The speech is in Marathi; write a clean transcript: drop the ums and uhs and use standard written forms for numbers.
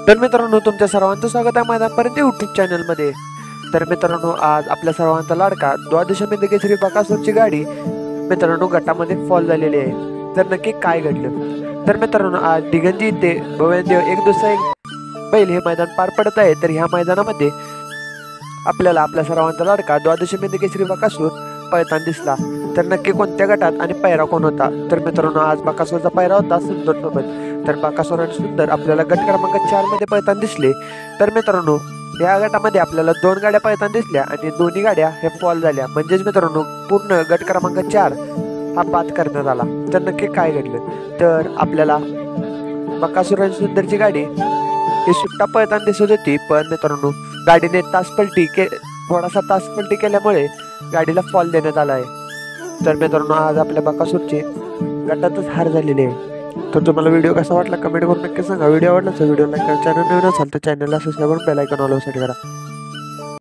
तर मित्रांनो, तुमच्या सर्वांचं स्वागत आहे मैदानपर्यंत यूट्यूब चॅनलमध्ये. तर मित्रांनो, आज आपल्या सर्वांचा लाडका द्वादश बिंदू केसरी बकासूरची गाडी मित्रांनो गटामध्ये फॉल झालेली आहे. तर नक्की काय घडलं? तर मित्रांनो, आज दिगंजी इथे भव्यदेव एक दुसरा एक बैल हे मैदान पार पडत आहे. तर ह्या मैदानामध्ये आपल्याला आपल्या सर्वांचा लाडका द्वादश बिंदू केसरी बकासूर पळताना दिसला. तर नक्की कोणत्या गटात आणि पैरा कोण होता? तर मित्रांनो, आज बकासूरचा पैरा होता सुंदर सोबत. तर बकासूर आणि सुंदर आपल्याला गट क्रमांक 4 मध्ये पळताना दिसले. तर मित्रांनो, या गटामध्ये आपल्याला 2 गाड्या पळताना दिसल्या आणि दोन्ही गाड्या हे फॉल झाल्या. म्हणजेच मित्रांनो, पूर्ण गट क्रमांक 4 हा बाद करण्यात आला. तर नक्की काय घडलं? तर आपल्याला बकासूर आणि सुंदरची गाडी ही सुट्टा पळताना दिसत होती. पण मित्रांनो, गाडीने थोडासा तासपलटी केल्यामुळे गाडीला फॉल देण्यात आला आहे. तर मित्रांनो, आज आपल्या बकासूरचे गटातच हार झालेले आहे. तर तुम्हाला व्हिडिओ कसा वाटला कमेंट करून नक्की सांगा. व्हिडिओ आवडला तर व्हिडिओ लाईक करा. चॅनल नवीन असाल तर चॅनलला सबस्क्राईब करून बेल आयकॉन ऑल वर सेट करा.